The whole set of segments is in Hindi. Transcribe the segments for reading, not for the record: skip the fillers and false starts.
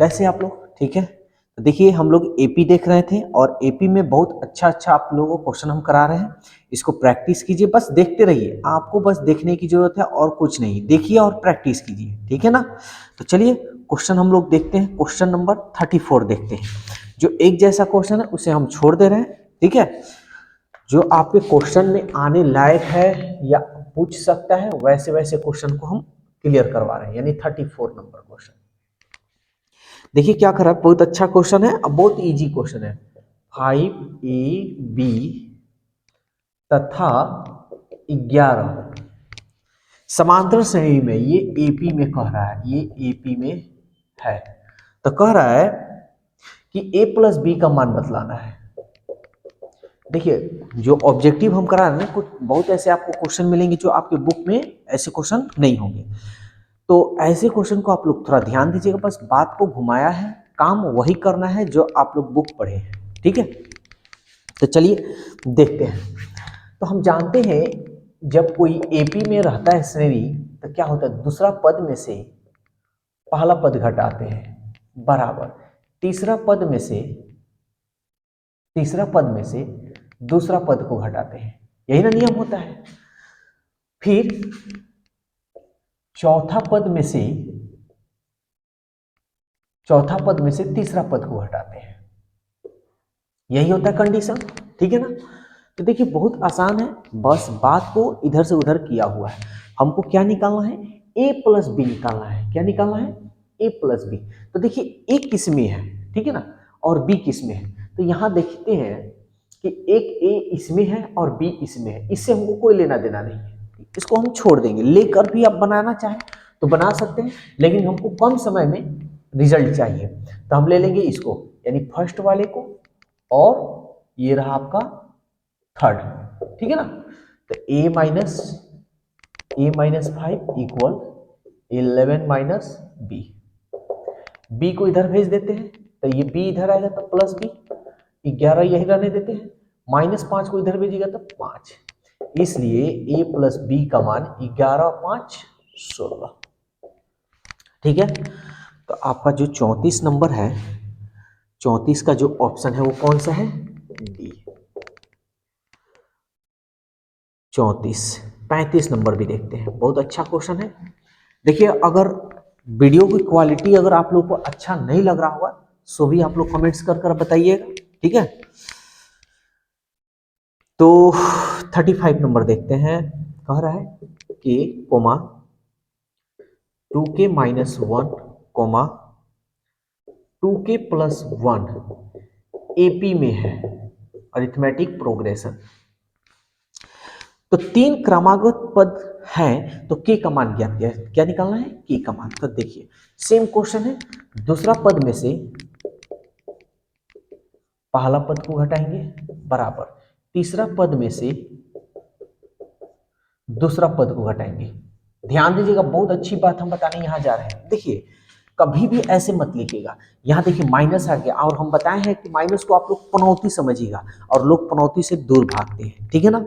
कैसे आप लोग? ठीक है। तो देखिए हम लोग एपी देख रहे थे और एपी में बहुत अच्छा आप लोगों को क्वेश्चन हम करा रहे हैं। इसको प्रैक्टिस कीजिए, बस देखते रहिए, आपको बस देखने की जरूरत है और कुछ नहीं। देखिए और प्रैक्टिस कीजिए, ठीक है ना। तो चलिए क्वेश्चन हम लोग देखते हैं। क्वेश्चन नंबर 34 देखते हैं। जो एक जैसा क्वेश्चन है उसे हम छोड़ दे रहे हैं, ठीक है। जो आपके क्वेश्चन में आने लायक है या पूछ सकता है वैसे वैसे क्वेश्चन को हम क्लियर करवा रहे हैं, यानी 34 नंबर क्वेश्चन। देखिए क्या कर रहा है, बहुत अच्छा क्वेश्चन है, अब बहुत इजी क्वेश्चन है। 5ab तथा 11 समांतर श्रेणी में, ये एपी में कह रहा है, ये एपी में है। तो कह रहा है कि a प्लस बी का मान बतलाना है। देखिए जो ऑब्जेक्टिव हम करा रहे हैं, कुछ बहुत ऐसे आपको क्वेश्चन मिलेंगे जो आपके बुक में ऐसे क्वेश्चन नहीं होंगे। तो ऐसे क्वेश्चन को आप लोग थोड़ा ध्यान दीजिएगा, बस बात को घुमाया है, काम वही करना है जो आप लोग बुक पढ़े हैं, ठीक है। तो चलिए देखते हैं। तो हम जानते हैं जब कोई एपी में रहता है श्रेणी, तो क्या होता है, दूसरा पद में से पहला पद घटाते हैं बराबर तीसरा पद में से दूसरा पद को घटाते हैं, यही ना नियम होता है। फिर चौथा पद में से तीसरा पद को घटाते हैं, यही होता है कंडीशन, ठीक है ना। तो देखिए बहुत आसान है, बस बात को इधर से उधर किया हुआ है। हमको क्या निकालना है, a प्लस बी निकालना है। क्या निकालना है, a प्लस बी। तो देखिए a किस में है, ठीक है ना, और b किस में है। तो यहाँ देखते हैं कि एक a इसमें है और b इसमें है, इससे हमको कोई लेना देना नहीं है, इसको हम छोड़ देंगे। लेकर भी आप बनाना चाहें तो बना सकते हैं, लेकिन हमको कम समय में रिजल्ट चाहिए, तो हम ले लेंगे इसको, यानी फर्स्ट वाले को, और ये रहा आपका थर्ड, ठीक है ना। तो a माइनस 5 इक्वल 11 माइनस बी को इधर भेज देते हैं, तो ये b इधर आएगा तो प्लस बी, 11 यही रहने देते हैं, -5 को इधर भेजिएगा तो 5, इसलिए a प्लस बी का मान 11 5 16, ठीक है। तो आपका जो 34 नंबर है, 34 का जो ऑप्शन है वो कौन सा है, डी। 34 35 नंबर भी देखते हैं, बहुत अच्छा क्वेश्चन है। देखिए अगर वीडियो की क्वालिटी अगर आप लोग को अच्छा नहीं लग रहा होगा सो भी आप लोग कमेंट्स कर बताइएगा, ठीक है। तो 35 नंबर देखते हैं। कह रहा है k, 2k minus 1, 2k plus 1 AP में है, अरिथमेटिक प्रोग्रेशन। तो 3 क्रमागत पद हैं, तो k का मान ज्ञात किया, क्या निकालना है, k का मान। तो देखिए सेम क्वेश्चन है, दूसरा पद में से पहला पद को घटाएंगे बराबर तीसरा पद में से दूसरा पद को घटाएंगे। ध्यान दीजिएगा, बहुत अच्छी बात हम बताने यहां जा रहे हैं। देखिए कभी भी ऐसे मत लिखिएगा, यहाँ देखिए माइनस आ गया, और हम बताए हैं कि माइनस को आप लोग पनौती समझिएगा, और लोग पनौती से दूर भागते हैं, ठीक है ना।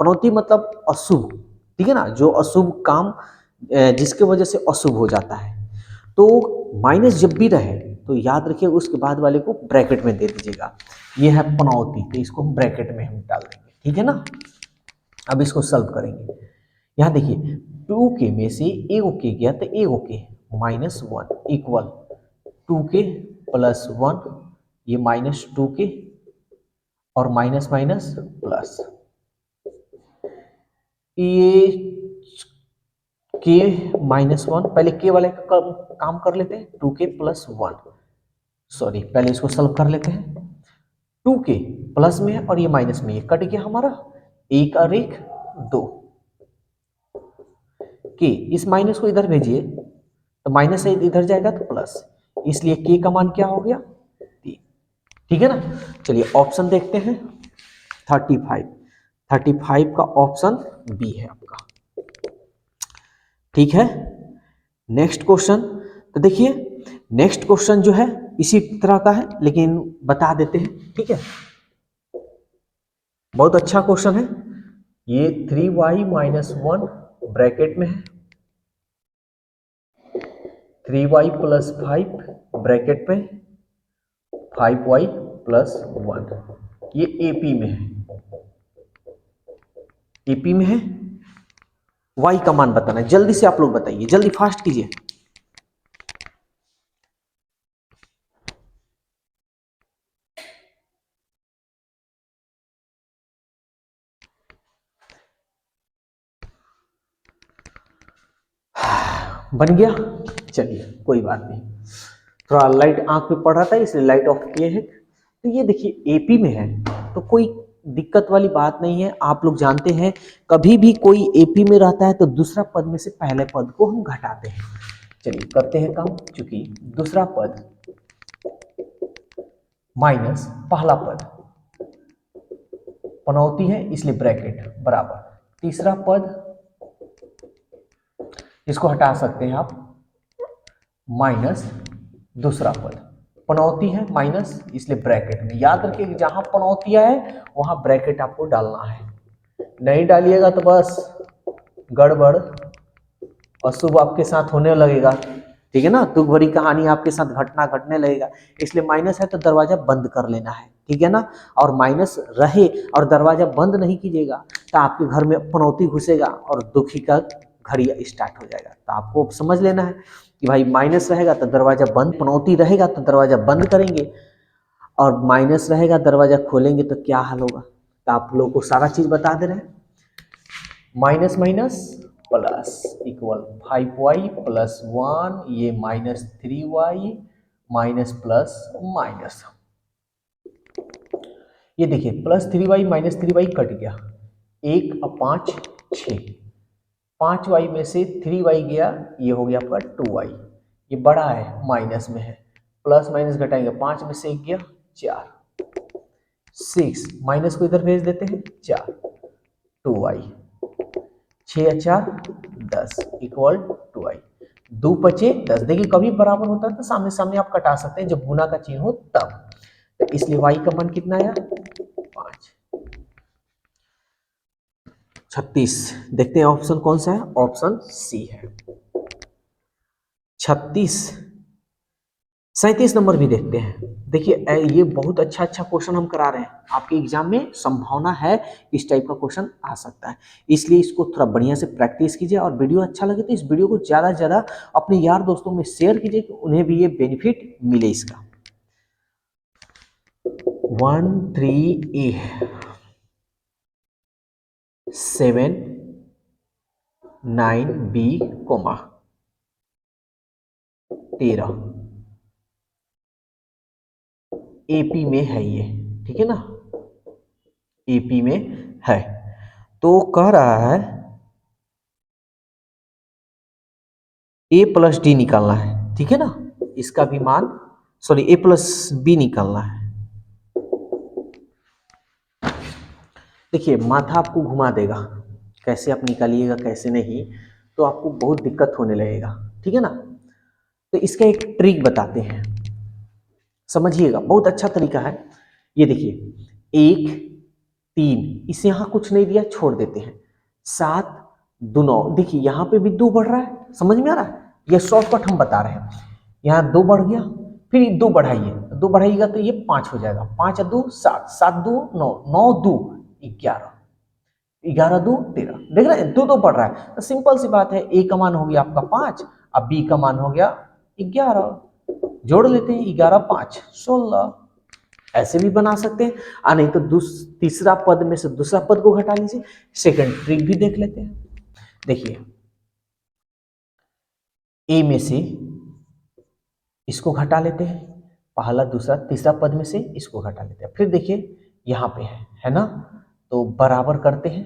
पनौती मतलब अशुभ, ठीक है ना, जो अशुभ काम जिसके वजह से अशुभ हो जाता है। तो माइनस जब भी रहे तो याद रखिए उसके बाद वाले को ब्रैकेट में दे दीजिएगा, ये है पनौती, तो इसको हम ब्रैकेट में हम डाल देंगे, ठीक है ना। अब इसको सॉल्व करेंगे। यहाँ देखिए 2k में से एगो के गया तो एगो के -1 इक्वल 2k प्लस 1, ये -2k और माइनस माइनस प्लस, ये k -1, पहले k वाले का काम कर लेते हैं, 2k प्लस 1, सॉरी पहले इसको सॉल्व कर लेते हैं। 2k प्लस में है और ये माइनस में, ये कट गया हमारा, एक और एक 2 के, इस माइनस को इधर भेजिए तो माइनस से इधर जाएगा तो प्लस, इसलिए के का मान क्या हो गया, 3, ठीक है ना। चलिए ऑप्शन देखते हैं, 35 का ऑप्शन बी है आपका, ठीक है। नेक्स्ट क्वेश्चन, तो देखिए नेक्स्ट क्वेश्चन जो है इसी तरह का है, लेकिन बता देते हैं, ठीक है। बहुत अच्छा क्वेश्चन है ये, 3y माइनस 1 ब्रैकेट में है, 3y प्लस 5 ब्रैकेट पे 5y प्लस 1, ये एपी में है, एपी में है। y का मान बताना है, जल्दी से आप लोग बताइए, जल्दी फास्ट कीजिए। बन गया, चलिए कोई बात नहीं, थोड़ा लाइट आंख पे पड़ रहा था इसलिए लाइट ऑफ किए हैं। तो ये देखिए एपी में है तो कोई दिक्कत वाली बात नहीं है। आप लोग जानते हैं कभी भी कोई एपी में रहता है तो दूसरा पद में से पहले पद को हम घटाते हैं। चलिए करते हैं काम, चूंकि दूसरा पद माइनस पहला पद पनौती है इसलिए ब्रैकेट बराबर तीसरा पद, इसको हटा सकते हैं आप, माइनस दूसरा पद, पनौती है माइनस इसलिए ब्रैकेट में। याद रखिए कि जहां पनौतिया है वहां ब्रैकेट आपको डालना है, नहीं डालिएगा तो बस गड़बड़ अशुभ आपके साथ होने लगेगा, ठीक है ना, दुख भरी कहानी आपके साथ घटने लगेगा। इसलिए माइनस है तो दरवाजा बंद कर लेना है, ठीक है ना। और माइनस रहे और दरवाजा बंद नहीं कीजिएगा तो आपके घर में पनौती घुसेगा और दुखी का घड़ी स्टार्ट हो जाएगा। तो आपको समझ लेना है कि भाई माइनस रहेगा तो दरवाजा बंद, पनौती रहेगा तो दरवाजा बंद करेंगे, और माइनस रहेगा दरवाजा खोलेंगे तो क्या हाल होगा। तो आप लोगों को सारा चीज बता दे रहे हैं। Minus minus plus equal 5y plus 1, ये minus 3y minus plus minus, ये देखिए plus 3y minus 3y cut गया, 1 और 5 6, 5y में से 3y गया, ये हो गया आपका 2y, ये बड़ा है माइनस में है, प्लस माइनस घटाएंगे, 5 में से 1 गया 4, 6 माइनस को इधर भेज देते हैं 4, 2y, 6 या 4 10 इक्वल 2y, 2 पचे 10। देखिए कभी बराबर होता है तो सामने सामने आप कटा सकते हैं जब गुना का चिन्ह हो तब, तो इसलिए y का मान कितना आया 5, 36। देखते हैं ऑप्शन कौन सा है, ऑप्शन सी है 36। 37 नंबर भी देखते हैं। देखिए ये बहुत अच्छा क्वेश्चन हम करा रहे हैं, आपके एग्जाम में संभावना है इस टाइप का क्वेश्चन आ सकता है, इसलिए इसको थोड़ा बढ़िया से प्रैक्टिस कीजिए। और वीडियो अच्छा लगे तो इस वीडियो को ज़्यादा से ज़्यादा अपने यार दोस्तों में शेयर कीजिए कि उन्हें भी ये बेनिफिट मिले इसका। 13A 7 9B 13 एपी में है ये, ठीक है ना, एपी में है। तो कह रहा है ए प्लस डी निकालना है, ठीक है ना, इसका भी मान सॉरी ए प्लस बी निकालना है। देखिए माथा आपको घुमा देगा, कैसे आप निकालिएगा कैसे नहीं, तो आपको बहुत दिक्कत होने लगेगा, ठीक है ना। तो इसका एक ट्रिक बताते हैं, समझिएगा, बहुत अच्छा तरीका है। ये देखिए 1 3, इसे यहाँ कुछ नहीं दिया छोड़ देते हैं, 7 2 9, देखिए यहाँ पे भी 2 बढ़ रहा है, समझ में आ रहा है, ये शॉर्टकट हम बता रहे हैं। यहाँ 2 बढ़ गया, फिर 2 बढ़ाइए, 2 बढ़ाइएगा तो ये 5 हो जाएगा, 5 2 7, 7 2 9, 9 2 11, 11 2 13, देख रहे हैं 2 2 बढ़ रहा है। तो सिंपल सी बात है, ए का मान हो गया आपका 5, अब बी का मान हो गया 11, जोड़ लेते हैं 11 5 16, ऐसे भी बना सकते हैं। नहीं तो तीसरा पद में से दूसरा पद को घटा लीजिए, सेकंड ट्रिक भी देख लेते हैं। देखिए ए में से इसको घटा लेते हैं, पहला दूसरा तीसरा पद में से इसको घटा लेते हैं, फिर देखिए यहाँ पे है ना, तो बराबर करते हैं,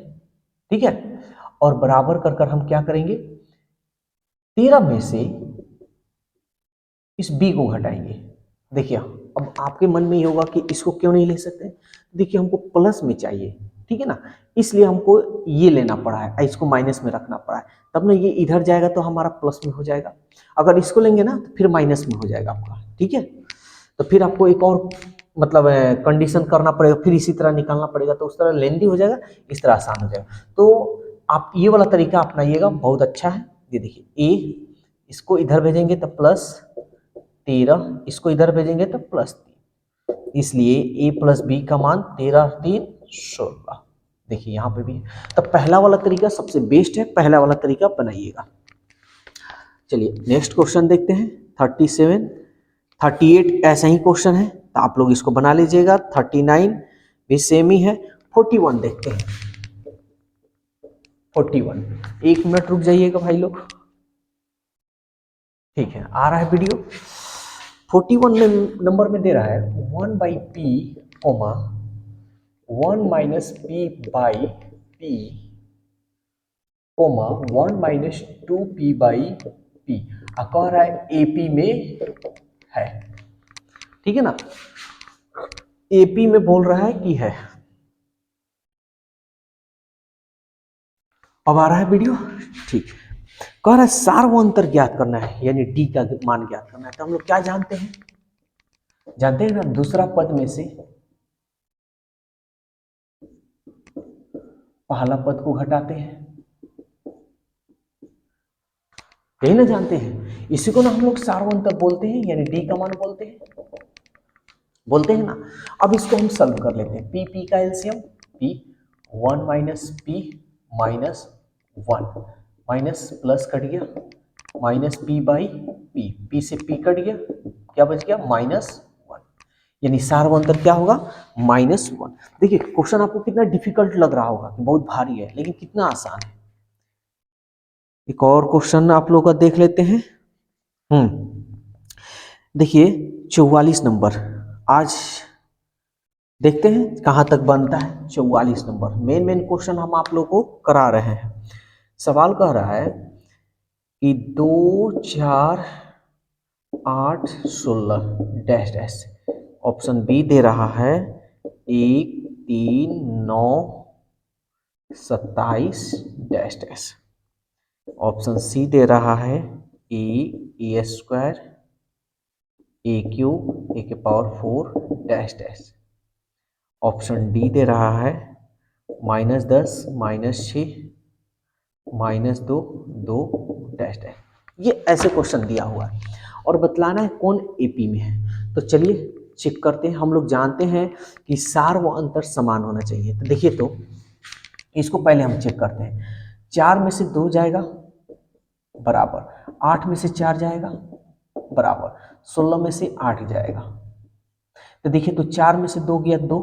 ठीक है। और बराबर कर कर हम क्या करेंगे, 13 में से इस बी को घटाएंगे। देखिए अब आपके मन में ये होगा कि इसको क्यों नहीं ले सकते, देखिए हमको प्लस में चाहिए, ठीक है ना, इसलिए हमको ये लेना पड़ा है, इसको माइनस में रखना पड़ा है, तब ना ये इधर जाएगा तो हमारा प्लस में हो जाएगा। अगर इसको लेंगे ना तो फिर माइनस में हो जाएगा आपका, ठीक है। तो फिर आपको एक और मतलब कंडीशन करना पड़ेगा, फिर इसी तरह निकालना पड़ेगा, तो उस तरह लेंदी हो जाएगा, इस तरह आसान हो जाएगा। तो आप ये वाला तरीका अपनाइएगा, बहुत अच्छा है। ये देखिए ए इसको इधर भेजेंगे तो +13, इसको इधर भेजेंगे तो +3, इसलिए a प्लस बी का मान 13 3 16। देखिए यहाँ पे भी, तो पहला वाला तरीका सबसे बेस्ट है, पहला वाला तरीका बनाइएगा। चलिए नेक्स्ट क्वेश्चन देखते हैं। 37 38 ऐसा ही क्वेश्चन है, तो आप लोग इसको बना लीजिएगा। 39 भी सेम ही है। 41 देखते हैं। 41, 1 मिनट रुक जाइएगा भाई लोग, ठीक है, आ रहा है वीडियो। 41 नंबर में दे रहा है 1/p, 1 minus P by P, 1 - 2p by P, कह रहा है एपी में है, ठीक है ना, एपी में बोल रहा है कि है। अब आ रहा है वीडियो, ठीक। कह रहा है सार्वअंतर ज्ञात करना है, यानी डी का मान ज्ञात करना है। तो हम लोग क्या जानते हैं, जानते हैं ना, दूसरा पद में से पहला पद को घटाते हैं, यही ना जानते हैं। इसी को ना हम लोग सार्वअंतर बोलते हैं, यानी डी का मान बोलते हैं ना। अब इसको हम सॉल्व कर लेते हैं। पी का LCM P, 1 minus P minus 1, minus plus cut गया, minus P by P, P से पी कट गया, क्या बच गया -1, यानी सार्वअंतर क्या होगा -1। देखिए क्वेश्चन आपको कितना डिफिकल्ट लग रहा होगा, बहुत भारी है, लेकिन कितना आसान है। एक और क्वेश्चन आप लोग का देख लेते हैं। देखिए 44 नंबर, आज देखते हैं कहाँ तक बनता है। 44 नंबर मेन क्वेश्चन हम आप लोग को करा रहे हैं। सवाल कह रहा है कि 2 4 8 16 डैश डैश, ऑप्शन बी दे रहा है 1 3 9 27 डैश डैश, ऑप्शन सी दे रहा है A square A cube A के power 4 dash dash, option D दे रहा है -10 -6 -2 2 डैश डैश। ये ऐसे क्वेश्चन दिया हुआ है और बतलाना है कौन एपी में है। तो चलिए चेक करते हैं। हम लोग जानते हैं कि सार व अंतर समान होना चाहिए। तो देखिए, तो इसको पहले हम चेक करते हैं। 4 में से 2 जाएगा बराबर, 8 में से 4 जाएगा बराबर, 16 में से 8 जाएगा। तो देखिए, तो 4 में से 2 गया 2,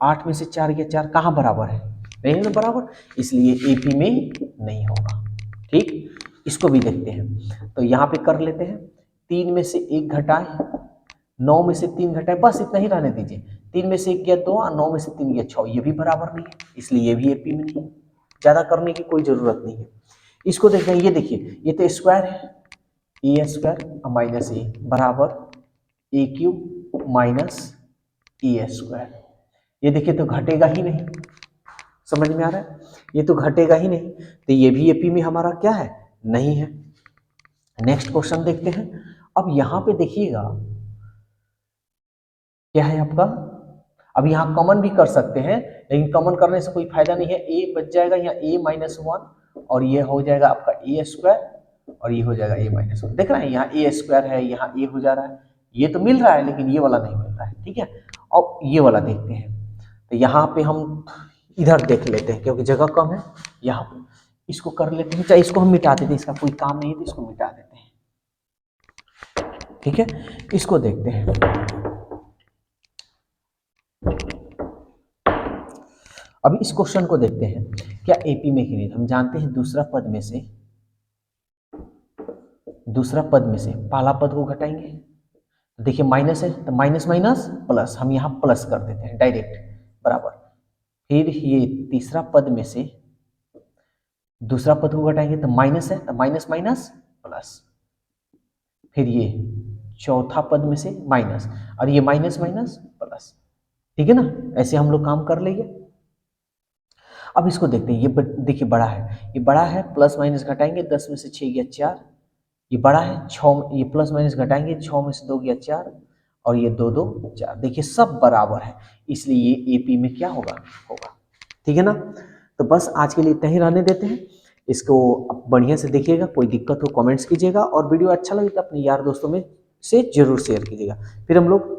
8 में से 4 गया 4, कहाँ बराबर है, नहीं है ना बराबर, इसलिए एपी में नहीं होगा। ठीक, इसको भी देखते हैं। तो यहाँ पे कर लेते हैं। 3 में से 1 घटाए, 9 में से 3 घटाए, बस इतना ही रहने दीजिए। 3 में से 1 गया 2 और 9 में से 3 गया 6, ये भी बराबर नहीं है, इसलिए ये भी एपी में नहीं है। ज़्यादा करने की कोई ज़रूरत नहीं है। इसको देखते हैं। ये देखिए, ये तो स्क्वायर है, ए स्क्वायर माइनस ए बराबर ए क्यूब माइनस ए स्क्वायर। ये देखिए तो घटेगा ही नहीं, समझ में आ रहा है, ये तो घटेगा ही नहीं, तो ये भी एपी में हमारा क्या है, नहीं है। नेक्स्ट क्वेश्चन देखते हैं। अब यहाँ पे देखिएगा क्या है आपका, अब यहाँ कॉमन भी कर सकते हैं, लेकिन कॉमन करने से कोई फायदा नहीं है। ए बच जाएगा यहाँ a-1 और ये हो जाएगा आपका ए स्क्वायर और ये हो जाएगा a-1। देख रहे हैं यहाँ ए स्क्वायर है, यहाँ ए हो जा रहा है, ये तो मिल रहा है लेकिन ये वाला नहीं मिल रहा है। ठीक है, अब ये वाला देखते हैं। तो यहाँ पे हम इधर देख लेते हैं क्योंकि जगह कम है, यहाँ पे इसको कर लेते हैं। चाहे इसको हम मिटा देते हैं, इसका कोई काम नहीं है तो इसको मिटा देते हैं। ठीक है, इसको देखते हैं। अभी इस क्वेश्चन को देखते हैं, क्या एपी में कि नहीं। हम जानते हैं दूसरा पद में से पहला पद को घटाएंगे, देखिए माइनस है तो माइनस माइनस प्लस, हम यहाँ प्लस कर देते हैं डायरेक्ट बराबर। फिर ये तीसरा पद में से दूसरा पद को घटाएंगे तो माइनस है तो माइनस माइनस प्लस, फिर ये चौथा पद में से माइनस और ये माइनस माइनस प्लस। ठीक है ना, ऐसे हम लोग काम कर लेंगे। अब इसको देखते हैं। ये देखिए बड़ा है, ये बड़ा है, प्लस माइनस घटाएंगे, 10 में से 6 गया 4, ये बड़ा है 6, ये प्लस माइनस घटाएंगे, 6 में से 2 गया 4 और ये 2 2 4। देखिए सब बराबर है, इसलिए ये एपी में क्या होगा, होगा। ठीक है ना, तो बस आज के लिए इतना ही रहने देते हैं। इसको आप बढ़िया से देखिएगा, कोई दिक्कत हो कमेंट्स कीजिएगा और वीडियो अच्छा लगे तो अपने यार दोस्तों में से जरूर शेयर कीजिएगा। फिर हम लोग